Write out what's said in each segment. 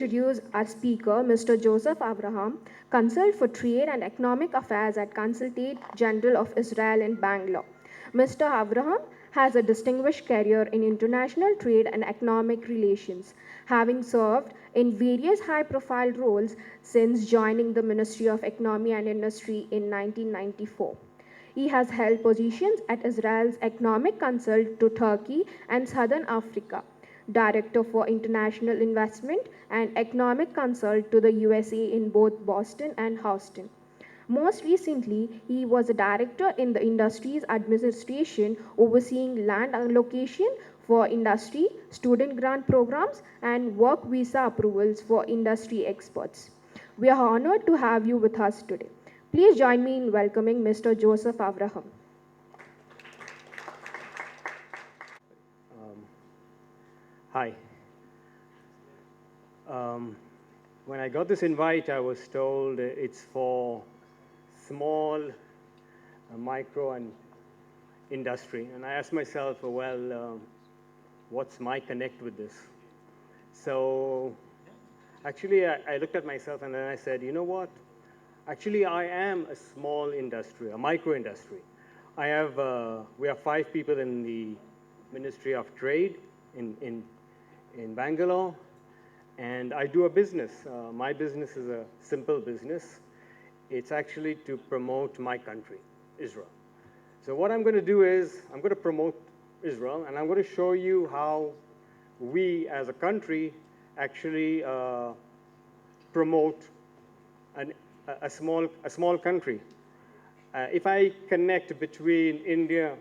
Introduce our speaker, Mr. Joseph Avraham, Consul for Trade and Economic Affairs at Consulate General of Israel in Bangalore. Mr. Avraham has a distinguished career in international trade and economic relations, having served in various high-profile roles since joining the Ministry of Economy and Industry in 1994. He has held positions at Israel's Economic Consul to Turkey and Southern Africa, Director for International Investment and Economic Consult to the USA in both Boston and Houston. Most recently, he was a director in the Industries Administration overseeing land allocation for industry, student grant programs, and work visa approvals for industry experts. We are honored to have you with us today. Please join me in welcoming Mr. Joseph Avraham. Hi. When I got this invite, I was told it's for small, micro, and industry. And I asked myself, well, what's my connect with this? So actually, I looked at myself and then I said, you know what? Actually, I am a small industry, a micro industry. We have 5 people in the Ministry of Trade in Bangalore, and I do a business. My business is a simple business. It's actually to promote my country, Israel. So what I'm going to do is I'm going to promote Israel, and I'm going to show you how we as a country actually promote a small country. If I connect between India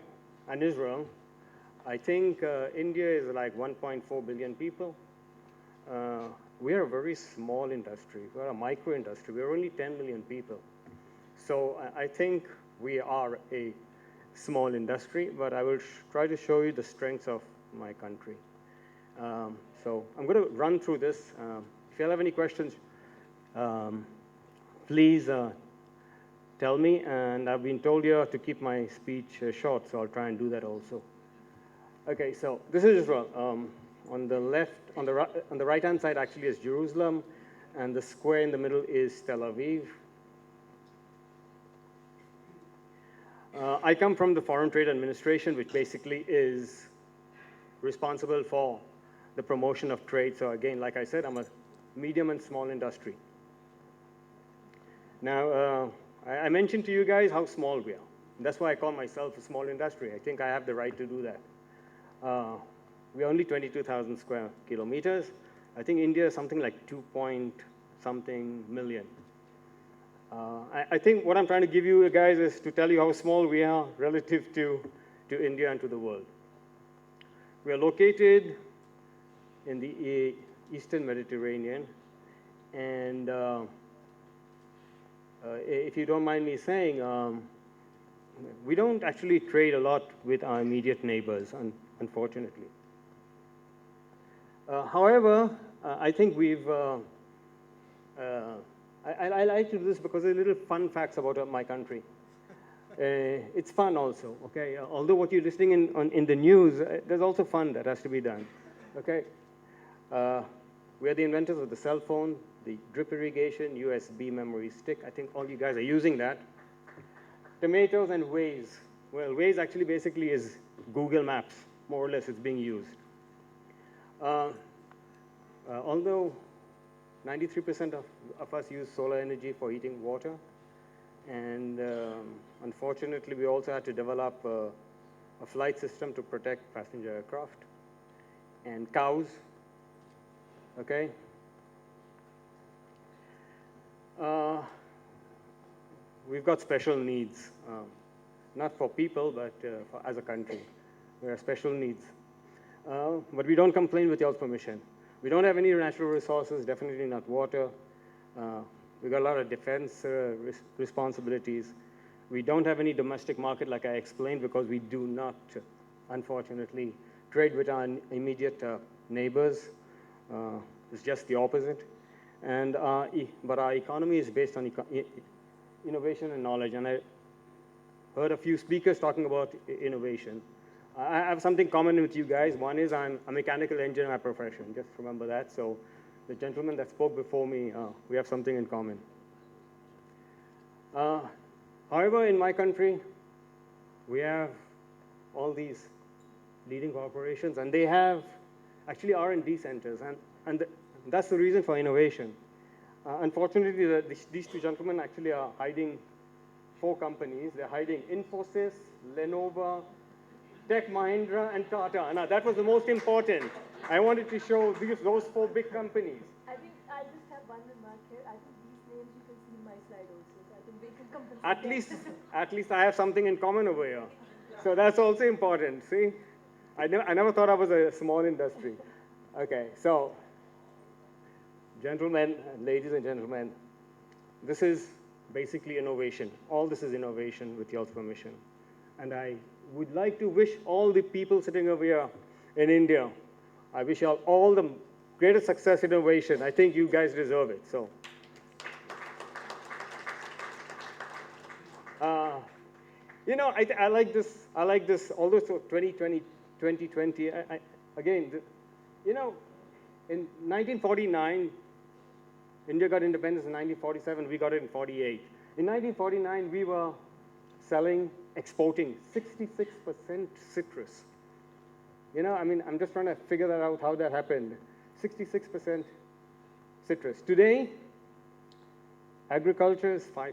and Israel, I think India is like 1.4 billion people. We are a very small industry. We're a micro industry. We're only 10 million people. So I think we are a small industry, but I will try to show you the strengths of my country. So I'm going to run through this. If you have any questions, please tell me. And I've been told here to keep my speech short, so I'll try and do that also. Okay, so this is Israel. On the left, on the right-hand side actually is Jerusalem, and the square in the middle is Tel Aviv. I come from the Foreign Trade Administration, which basically is responsible for the promotion of trade. So again, like I said, I'm a medium and small industry. Now, I mentioned to you guys how small we are. That's why I call myself a small industry. I think I have the right to do that. We're only 22,000 square kilometers. I think India is something like 2-point-something million. I think what I'm trying to give you guys is to tell you how small we are relative to India and to the world. We are located in the Eastern Mediterranean, and if you don't mind me saying, we don't actually trade a lot with our immediate neighbors, unfortunately. However, I think we've, I like to do this because there are little fun facts about my country. It's fun also, okay? Although what you're listening in the news, there's also fun that has to be done, okay? We are the inventors of the cell phone, the drip irrigation, USB memory stick. I think all you guys are using that. Tomatoes and Waze. Well, Waze actually basically is Google Maps, more or less it's being used. Although 93% of us use solar energy for heating water, and unfortunately we also had to develop a flight system to protect passenger aircraft, and cows, okay? We've got special needs, not for people, but as a country. We have special needs. But we don't complain with y'all's permission. We don't have any natural resources, definitely not water. We've got a lot of defense responsibilities. We don't have any domestic market, like I explained, because we do not, unfortunately, trade with our immediate neighbors. It's just the opposite. And, but our economy is based on innovation and knowledge. And I heard a few speakers talking about innovation. I have something common with you guys. One is I'm a mechanical engineer by profession. Just remember that. So the gentleman that spoke before me, we have something in common. However, in my country, we have all these leading corporations, and they have actually R&D centers, and that's the reason for innovation. Unfortunately, these two gentlemen actually are hiding 4 companies. They're hiding Infosys, Lenovo, Tech Mahindra, and Tata. Now, that was the most important. I wanted to show those 4 big companies. I think I just have one remark here. I think these names you can see in my slide also. So I think they can compensate. At least I have something in common over here. So that's also important. See, I never thought I was a small industry. Okay, so gentlemen, ladies and gentlemen, this is basically innovation. All this is innovation with your permission. And I would like to wish all the people sitting over here in India, I wish you all the greatest success in innovation. I think you guys deserve it. So, you know, I like this. Although it's 2020, again, you know, in 1949, India got independence in 1947. We got it in 48. In 1949, we were exporting 66% citrus. You know, I mean, I'm just trying to figure that out, how that happened. 66% citrus. Today, agriculture is 5%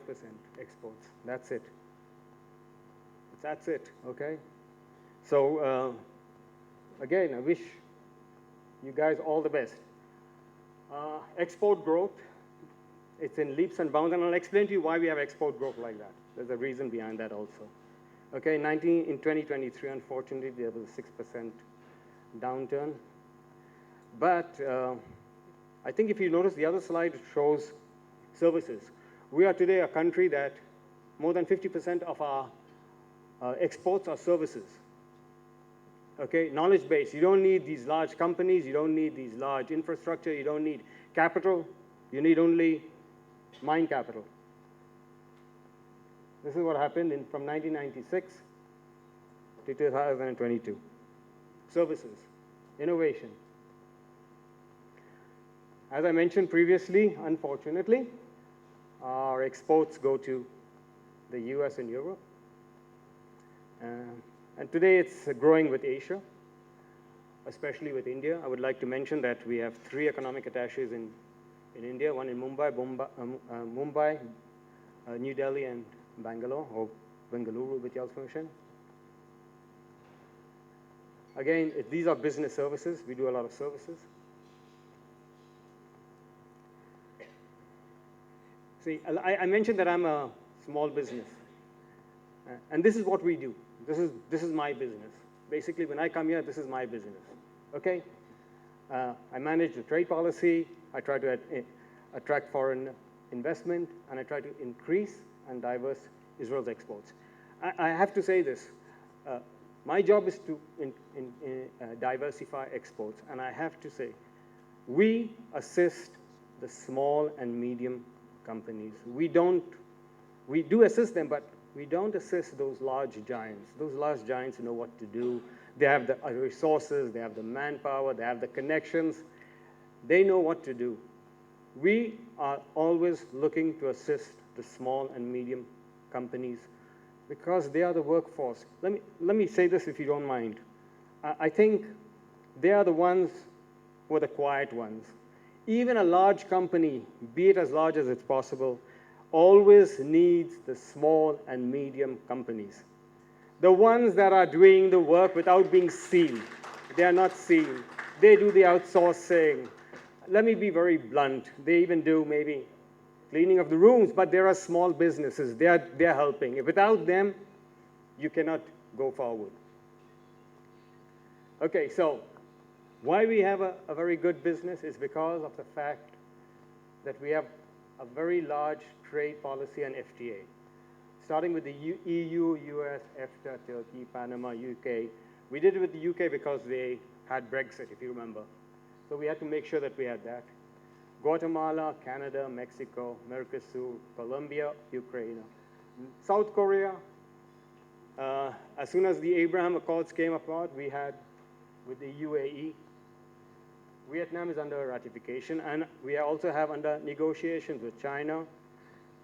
exports. That's it. That's it, okay? So, again, I wish you guys all the best. Export growth, it's in leaps and bounds, and I'll explain to you why we have export growth like that. There's a reason behind that also. Okay, in 2023, unfortunately, there was a 6% downturn. But I think if you notice, the other slide shows services. We are today a country that more than 50% of our exports are services. Okay, knowledge base. You don't need these large companies. You don't need these large infrastructure. You don't need capital. You need only mind capital. This is what happened from 1996 to 2022. Services, innovation. As I mentioned previously, unfortunately, our exports go to the US and Europe. And today it's growing with Asia, especially with India. I would like to mention that we have 3 economic attaches in India, one in Mumbai, New Delhi, and Bangalore, or Bengaluru with y'all's permission. Again, these are business services. We do a lot of services. See, I mentioned that I'm a small business. And this is what we do. This is my business. Basically, when I come here, this is my business. Okay? I manage the trade policy. I try to attract foreign investment, and I try to increase and diverse Israel's exports. I have to say this. My job is to diversify exports, and I have to say, we assist the small and medium companies. We do assist them, but we don't assist those large giants. Those large giants know what to do. They have the resources, they have the manpower, they have the connections. They know what to do. We are always looking to assist the small and medium companies because they are the workforce. Let me say this if you don't mind. I think they are the ones who are the quiet ones. Even a large company, be it as large as it's possible, always needs the small and medium companies. The ones that are doing the work without being seen. They are not seen. They do the outsourcing. Let me be very blunt. They even do maybe cleaning of the rooms, but there are small businesses. They are helping. Without them, you cannot go forward. Okay, so why we have a very good business is because of the fact that we have a very large trade policy and FTA. Starting with the EU, US, EFTA, Turkey, Panama, UK. We did it with the UK because they had Brexit, if you remember. So we had to make sure that we had that. Guatemala, Canada, Mexico, Mercosur, Colombia, Ukraine. South Korea, as soon as the Abraham Accords came about, we had with the UAE. Vietnam is under ratification, and we also have under negotiations with China,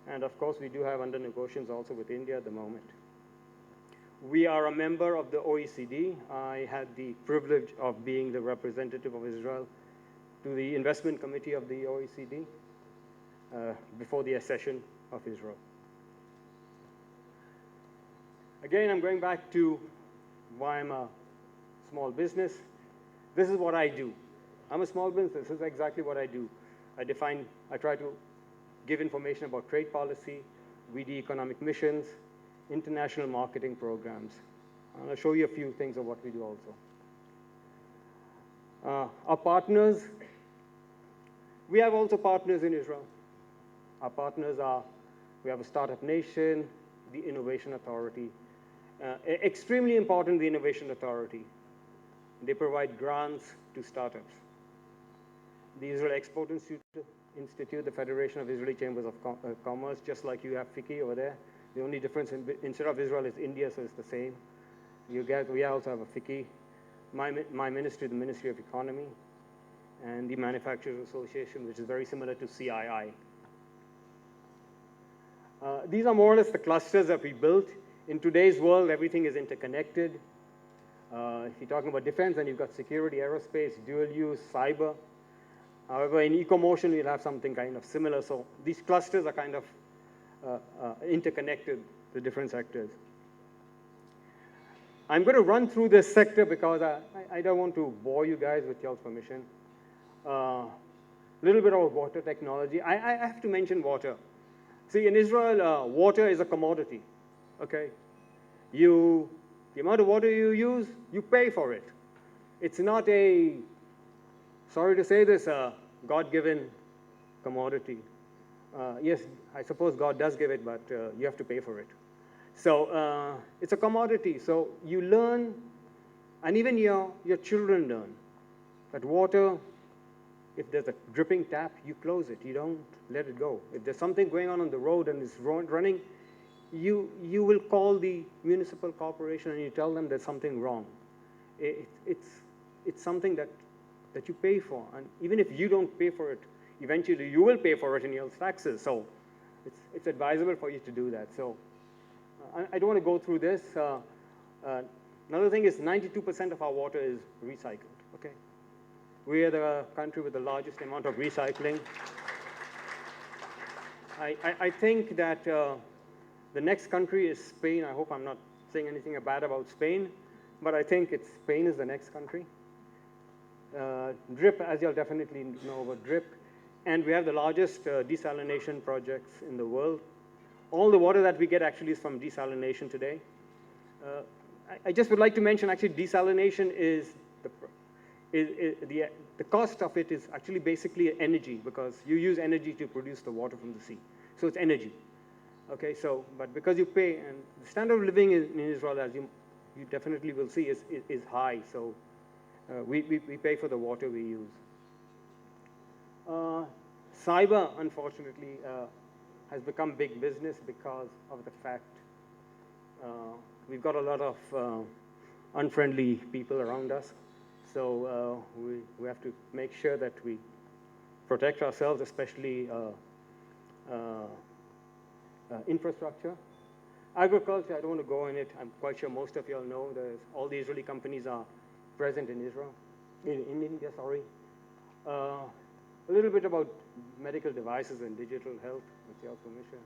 and of course we do have under negotiations also with India at the moment. We are a member of the OECD. I had the privilege of being the representative of Israel to the investment committee of the OECD before the accession of Israel. Again, I'm going back to why I'm a small business. This is what I do. I'm a small business. This is exactly what I do. I try to give information about trade policy, VD economic missions, international marketing programs. I'll show you a few things of what we do also. Our partners, we have also partners in Israel. Our partners are, we have a Startup Nation, the Innovation Authority. Extremely important, the Innovation Authority. They provide grants to startups. The Israel Export Institute, the Federation of Israeli Chambers of Commerce, just like you have FICCI over there. The only difference instead of Israel is India, so it's the same. We also have a FICCI. My ministry, the Ministry of Economy, and the Manufacturers Association, which is very similar to CII. These are more or less the clusters that we built. In today's world, everything is interconnected. If you're talking about defense, then you've got security, aerospace, dual use, cyber. However, in eco-motion, we'll have something kind of similar. So these clusters are kind of interconnected, the different sectors. I'm going to run through this sector because I don't want to bore you guys with y'all's permission. A little bit about water technology. I have to mention water. See, in Israel, water is a commodity, okay? The amount of water you use, you pay for it. It's not a, sorry to say this, God-given commodity. Yes, I suppose God does give it, but you have to pay for it. So it's a commodity. So you learn, and even your children learn, that water, if there's a dripping tap, you close it. You don't let it go. If there's something going on the road and it's running, you will call the municipal corporation and you tell them there's something wrong. It's something that you pay for. And even if you don't pay for it, eventually you will pay for it in your taxes. So it's advisable for you to do that. So I don't want to go through this. Another thing is 92% of our water is recycled, okay? We are the country with the largest amount of recycling. I think that the next country is Spain. I hope I'm not saying anything bad about Spain, but I think Spain is the next country. DRIP, as you'll definitely know about DRIP, and we have the largest desalination projects in the world. All the water that we get actually is from desalination today. I just would like to mention actually desalination is the cost of it is actually basically energy, because you use energy to produce the water from the sea. So it's energy. Okay, so, but because you pay, and the standard of living in Israel, as you definitely will see, is high. So we pay for the water we use. Cyber, unfortunately, has become big business because of the fact we've got a lot of unfriendly people around us. So we have to make sure that we protect ourselves, especially infrastructure. Agriculture, I don't want to go in it. I'm quite sure most of you all know that all the Israeli companies are present in Israel, in India, sorry. A little bit about medical devices and digital health, with your permission.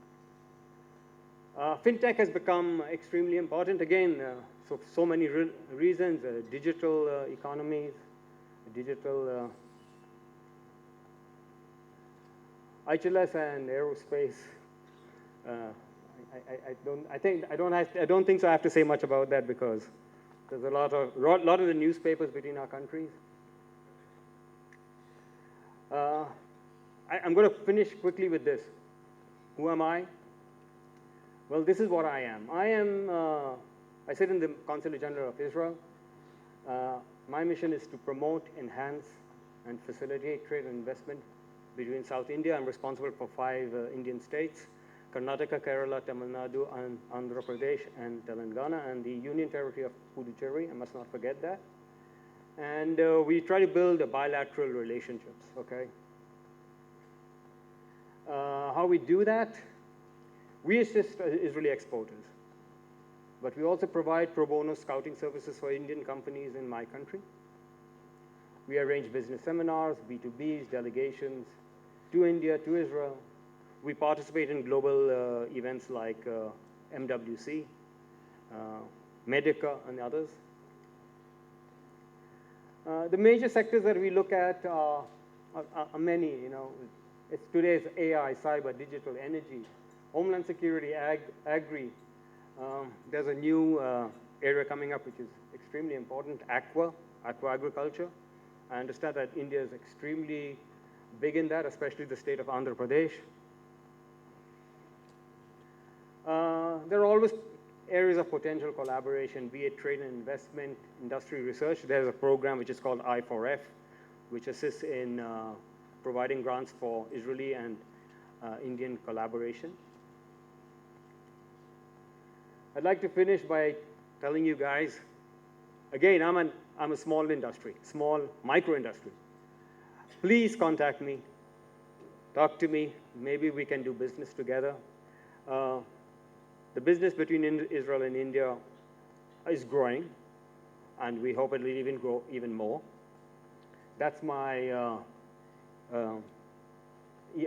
Fintech has become extremely important. Again, so many reasons, digital economies, digital HLS and aerospace. I don't think so I have to say much about that, because there's a lot of the newspapers between our countries. I'm going to finish quickly with this. Who am I? Well, this is what I am. I sit in the Consulate General of Israel. My mission is to promote, enhance, and facilitate trade and investment between South India. I'm responsible for 5 Indian states: Karnataka, Kerala, Tamil Nadu, and Andhra Pradesh, and Telangana, and the Union Territory of Puducherry. I must not forget that. And we try to build bilateral relationships, okay? How we do that? We assist Israeli exporters, but we also provide pro bono scouting services for Indian companies in my country. We arrange business seminars, B2Bs, delegations to India, to Israel. We participate in global events like MWC, Medica, and others. The major sectors that we look at are many, you know. It's today's AI, cyber, digital, energy, homeland security, agri. There's a new area coming up which is extremely important, aqua agriculture. I understand that India is extremely big in that, especially the state of Andhra Pradesh. There are always areas of potential collaboration, be it trade and investment, industry research. There's a program which is called I4F, which assists in providing grants for Israeli and Indian collaboration. I'd like to finish by telling you guys, again, I'm a small industry, small micro industry. Please contact me, talk to me, maybe we can do business together. The business between Israel and India is growing, and we hope it will even grow even more. That's my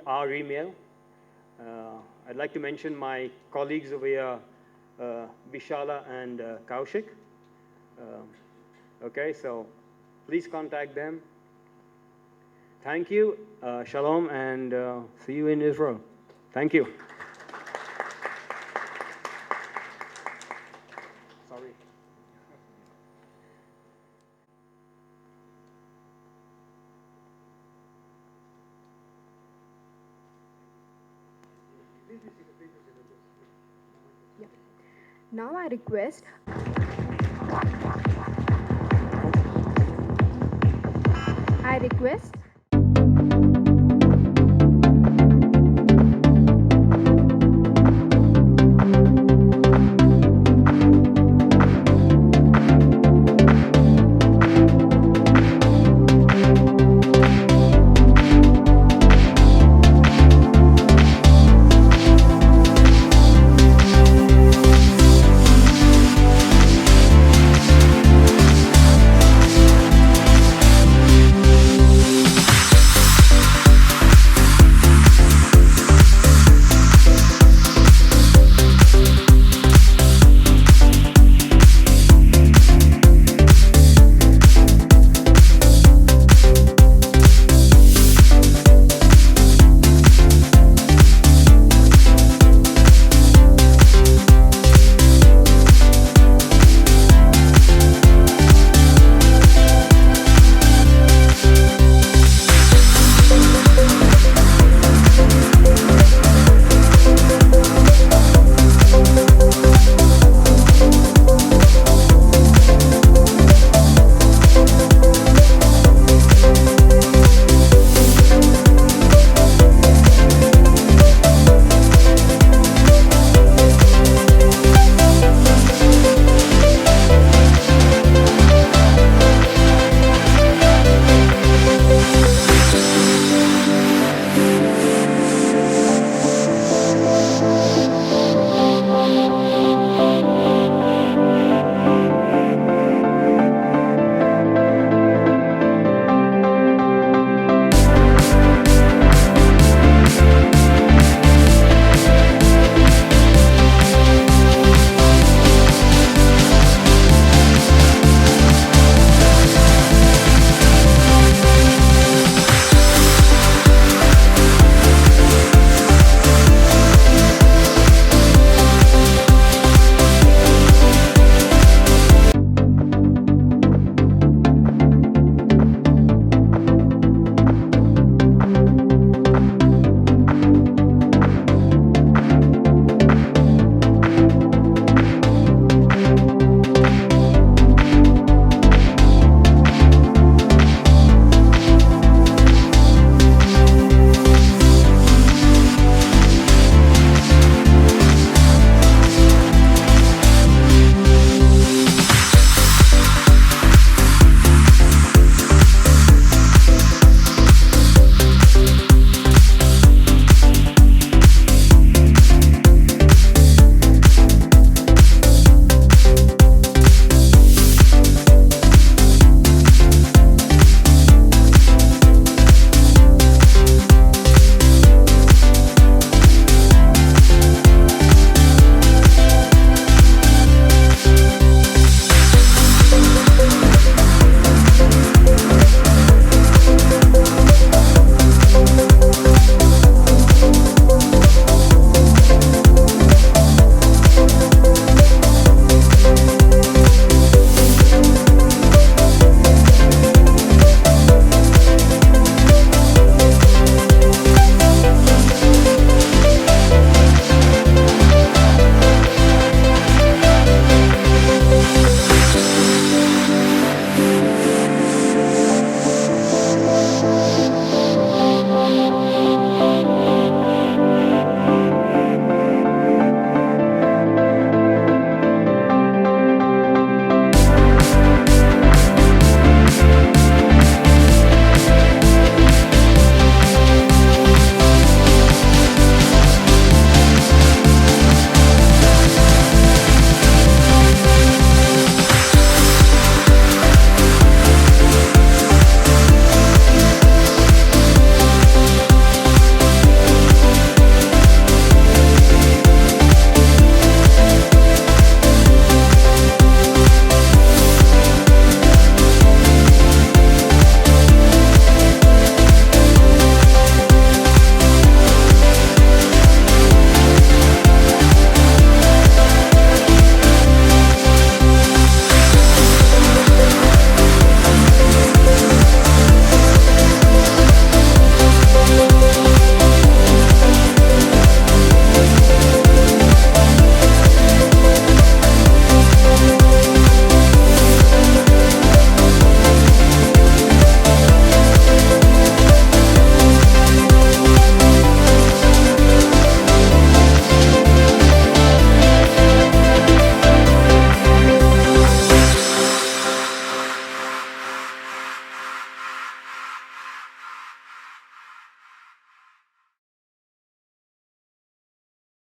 our email. I'd like to mention my colleagues over here, Bishala and Kaushik. Okay, so please contact them. Thank you, shalom, and see you in Israel. Thank you. Sorry. Yeah. Now I request